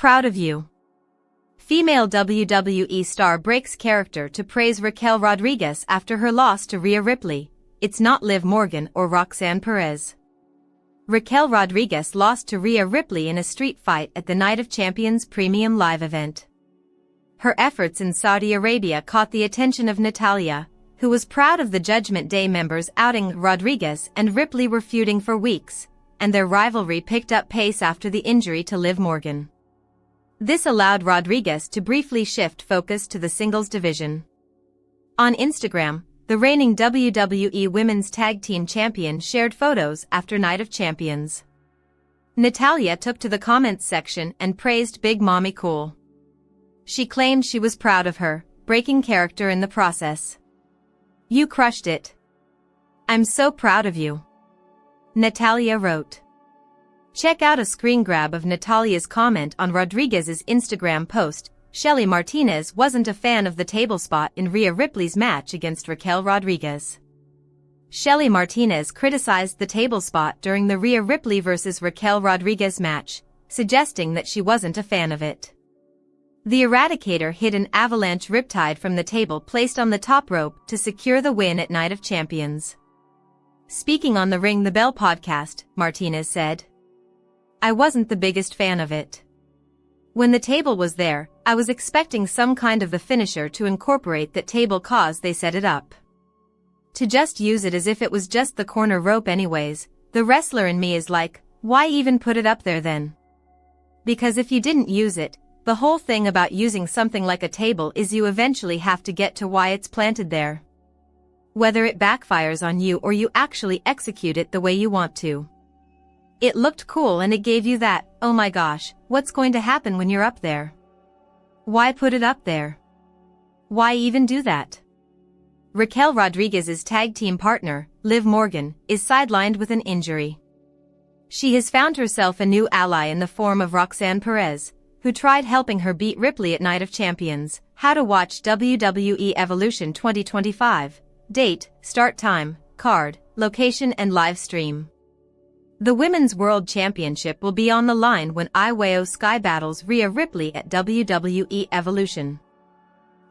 Proud of you. Female WWE star breaks character to praise Raquel Rodriguez after her loss to Rhea Ripley. It's not Liv Morgan or Roxanne Perez. Raquel Rodriguez lost to Rhea Ripley in a street fight at the Night of Champions premium live event. Her efforts in Saudi Arabia caught the attention of Natalya, who was proud of the Judgment Day members outing Rodriguez and Ripley were feuding for weeks, and their rivalry picked up pace after the injury to Liv Morgan. This allowed Rodriguez to briefly shift focus to the singles division. On Instagram, the reigning WWE Women's Tag Team Champion shared photos after Night of Champions. Natalya took to the comments section and praised Big Mommy Cool. She claimed she was proud of her, breaking character in the process. "You crushed it. I'm so proud of you," Natalya wrote. Check out a screen grab of Natalya's comment on Rodriguez's Instagram post. Shelly Martinez wasn't a fan of the table spot in Rhea Ripley's match against Raquel Rodriguez. Shelly Martinez criticized the table spot during the Rhea Ripley vs. Raquel Rodriguez match, suggesting that she wasn't a fan of it. The Eradicator hit an Avalanche Riptide from the table placed on the top rope to secure the win at Night of Champions. Speaking on the Ring the Bell podcast, Martinez said, "I wasn't the biggest fan of it. When the table was there, I was expecting some kind of the finisher to incorporate that table cause they set it up. To just use it as if it was just the corner rope anyways, the wrestler in me is like, why even put it up there then? Because if you didn't use it, the whole thing about using something like a table is you eventually have to get to why it's planted there. Whether it backfires on you or you actually execute it the way you want to. It looked cool and it gave you that, oh my gosh, what's going to happen when you're up there? Why put it up there? Why even do that?" Raquel Rodriguez's tag team partner, Liv Morgan, is sidelined with an injury. She has found herself a new ally in the form of Roxanne Perez, who tried helping her beat Ripley at Night of Champions. How to watch WWE Evolution 2025. Date, start time, card, location and live stream. The Women's World Championship will be on the line when IYO SKY battles Rhea Ripley at WWE Evolution.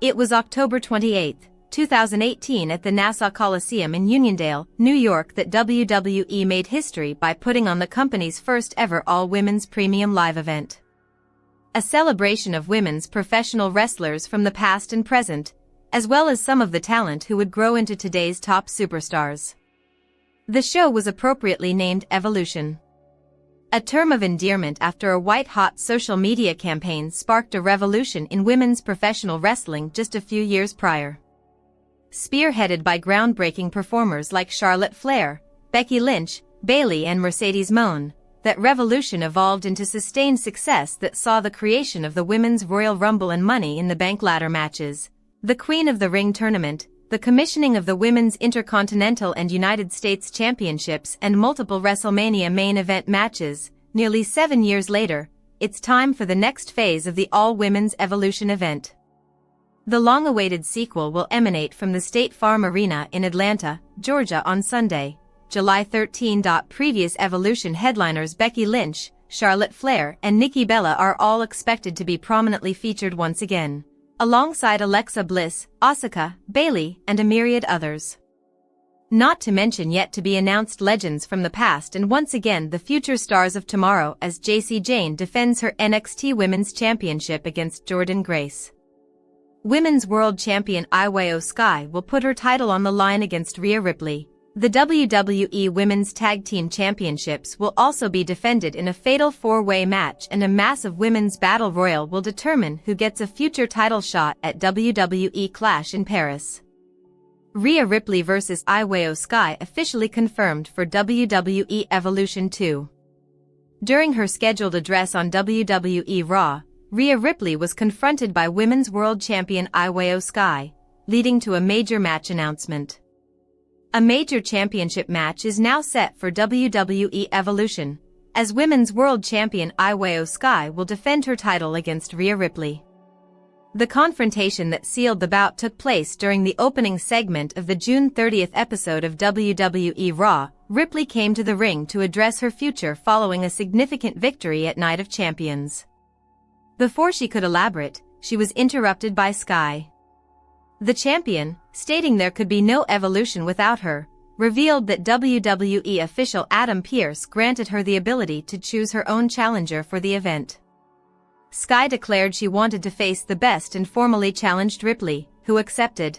It was October 28, 2018 at the Nassau Coliseum in Uniondale, New York that WWE made history by putting on the company's first ever all-women's premium live event. A celebration of women's professional wrestlers from the past and present, as well as some of the talent who would grow into today's top superstars. The show was appropriately named Evolution, a term of endearment after a white-hot social media campaign sparked a revolution in women's professional wrestling just a few years prior. Spearheaded by groundbreaking performers like Charlotte Flair, Becky Lynch, Bayley and Mercedes Moné, that revolution evolved into sustained success that saw the creation of the Women's Royal Rumble and Money in the Bank ladder matches, the Queen of the Ring tournament, the commissioning of the Women's Intercontinental and United States Championships and multiple WrestleMania main event matches. Nearly 7 years later, it's time for the next phase of the all-women's Evolution event. The long-awaited sequel will emanate from the State Farm Arena in Atlanta, Georgia on Sunday, July 13. Previous Evolution headliners Becky Lynch, Charlotte Flair and Nikki Bella are all expected to be prominently featured once again, alongside Alexa Bliss, Asuka, Bayley, and a myriad others. Not to mention yet to be announced legends from the past and once again the future stars of tomorrow as Jacy Jayne defends her NXT Women's Championship against Jordynne Grace. Women's World Champion IYO SKY will put her title on the line against Rhea Ripley. The WWE Women's Tag Team Championships will also be defended in a fatal four-way match and a massive women's battle royal will determine who gets a future title shot at WWE Clash in Paris. Rhea Ripley vs. IYO SKY officially confirmed for WWE Evolution 2. During her scheduled address on WWE Raw, Rhea Ripley was confronted by Women's World Champion IYO SKY, leading to a major match announcement. A major championship match is now set for WWE Evolution, as Women's World Champion IYO SKY will defend her title against Rhea Ripley. The confrontation that sealed the bout took place during the opening segment of the June 30th episode of WWE Raw. Ripley came to the ring to address her future following a significant victory at Night of Champions. Before she could elaborate, she was interrupted by Sky. The champion, stating there could be no Evolution without her, revealed that WWE official Adam Pearce granted her the ability to choose her own challenger for the event. Sky declared she wanted to face the best and formally challenged Ripley, who accepted.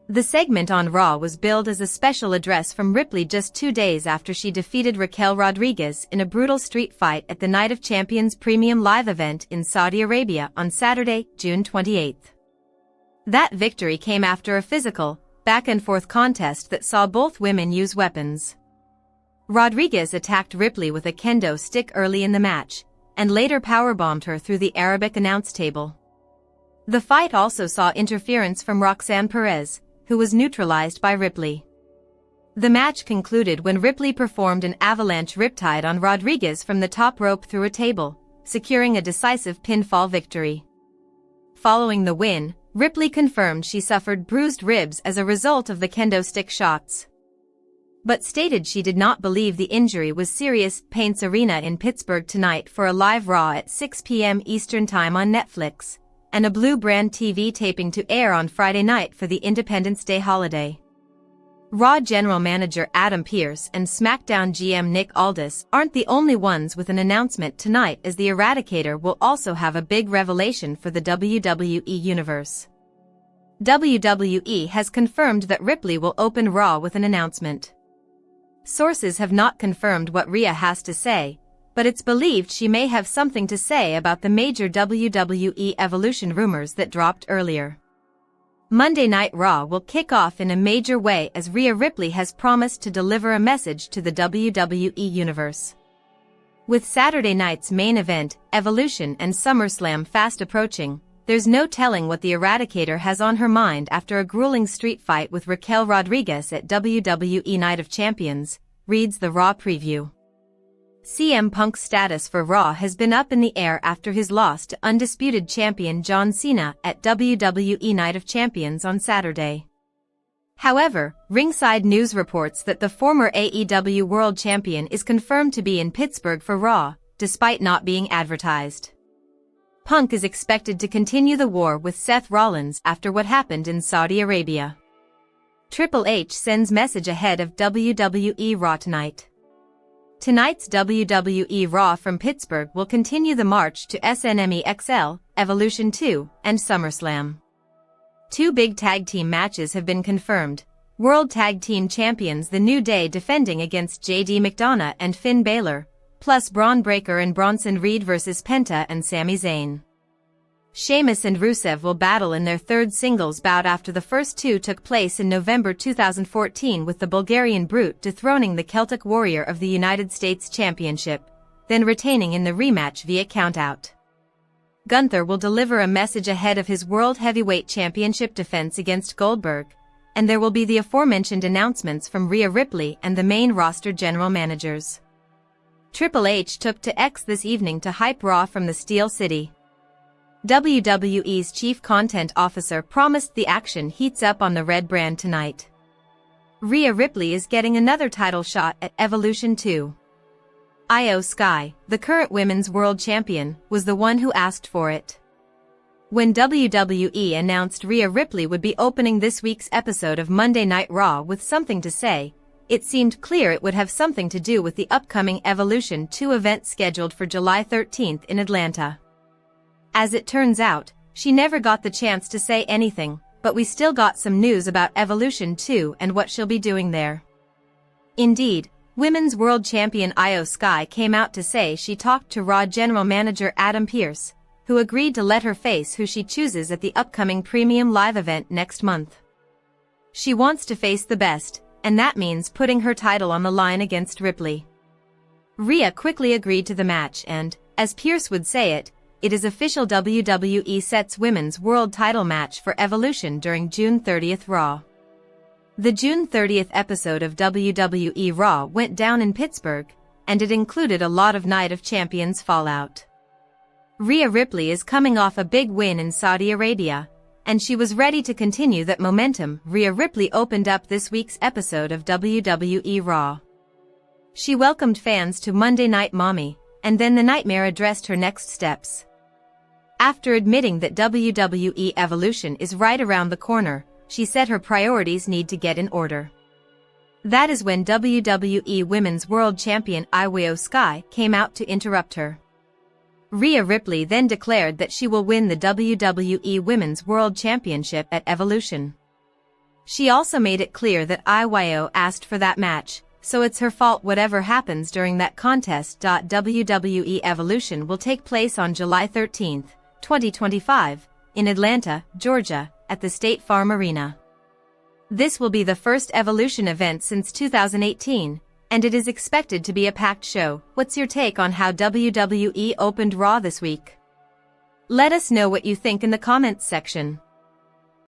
The segment on Raw was billed as a special address from Ripley just 2 days after she defeated Raquel Rodriguez in a brutal street fight at the Night of Champions Premium Live event in Saudi Arabia on Saturday, June 28. That victory came after a physical, back-and-forth contest that saw both women use weapons. Rodriguez attacked Ripley with a kendo stick early in the match, and later powerbombed her through the Arabic announce table. The fight also saw interference from Roxanne Perez, who was neutralized by Ripley. The match concluded when Ripley performed an Avalanche Riptide on Rodriguez from the top rope through a table, securing a decisive pinfall victory. Following the win, Ripley confirmed she suffered bruised ribs as a result of the kendo stick shots, but stated she did not believe the injury was serious. Paints Arena in Pittsburgh tonight for a live Raw at 6 p.m. Eastern Time on Netflix, and a Blue Brand TV taping to air on Friday night for the Independence Day holiday. Raw General Manager Adam Pearce and SmackDown GM Nick Aldis aren't the only ones with an announcement tonight, as the Eradicator will also have a big revelation for the WWE Universe. WWE has confirmed that Ripley will open Raw with an announcement. Sources have not confirmed what Rhea has to say, but it's believed she may have something to say about the major WWE Evolution rumors that dropped earlier. Monday Night Raw will kick off in a major way as Rhea Ripley has promised to deliver a message to the WWE Universe. With Saturday night's main event, Evolution and SummerSlam fast approaching, there's no telling what the Eradicator has on her mind after a grueling street fight with Raquel Rodriguez at WWE Night of Champions, reads the Raw preview. CM Punk's status for Raw has been up in the air after his loss to undisputed champion John Cena at WWE Night of Champions on Saturday. However, Ringside News reports that the former AEW World Champion is confirmed to be in Pittsburgh for Raw, despite not being advertised. Punk is expected to continue the war with Seth Rollins after what happened in Saudi Arabia. Triple H sends message ahead of WWE Raw tonight. Tonight's WWE Raw from Pittsburgh will continue the march to SNME XL, Evolution 2, and SummerSlam. 2 big tag team matches have been confirmed. World Tag Team Champions The New Day defending against JD McDonough and Finn Balor, plus Braun Breaker and Bronson Reed vs Penta and Sami Zayn. Sheamus and Rusev will battle in their third singles bout after the first 2 took place in November 2014, with the Bulgarian Brute dethroning the Celtic Warrior of the United States Championship, then retaining in the rematch via countout. Gunther will deliver a message ahead of his World Heavyweight Championship defense against Goldberg, and there will be the aforementioned announcements from Rhea Ripley and the main roster general managers. Triple H took to X this evening to hype Raw from the Steel City. WWE's Chief Content Officer promised the action heats up on the red brand tonight. Rhea Ripley is getting another title shot at Evolution 2. IYO SKY, the current Women's World Champion, was the one who asked for it. When WWE announced Rhea Ripley would be opening this week's episode of Monday Night Raw with something to say, it seemed clear it would have something to do with the upcoming Evolution 2 event scheduled for July 13th in Atlanta. As it turns out, she never got the chance to say anything, but we still got some news about Evolution 2 and what she'll be doing there. Indeed, Women's World Champion IYO SKY came out to say she talked to Raw General Manager Adam Pearce, who agreed to let her face who she chooses at the upcoming Premium Live event next month. She wants to face the best, and that means putting her title on the line against Ripley. Rhea quickly agreed to the match and, as Pearce would say it is official. WWE sets Women's World Title match for Evolution during June 30th Raw. The June 30th episode of WWE Raw went down in Pittsburgh, and it included a lot of Night of Champions fallout. Rhea Ripley is coming off a big win in Saudi Arabia, and she was ready to continue that momentum. Rhea Ripley opened up this week's episode of WWE Raw. She welcomed fans to Monday Night Mommy, and then the Nightmare addressed her next steps. After admitting that WWE Evolution is right around the corner, she said her priorities need to get in order. That is when WWE Women's World Champion IYO SKY came out to interrupt her. Rhea Ripley then declared that she will win the WWE Women's World Championship at Evolution. She also made it clear that IYO asked for that match, so it's her fault whatever happens during that contest. WWE Evolution will take place on July 13, 2025, in Atlanta, Georgia, at the State Farm Arena. This will be the first Evolution event since 2018, and it is expected to be a packed show. What's your take on how WWE opened Raw this week? Let us know what you think in the comments section.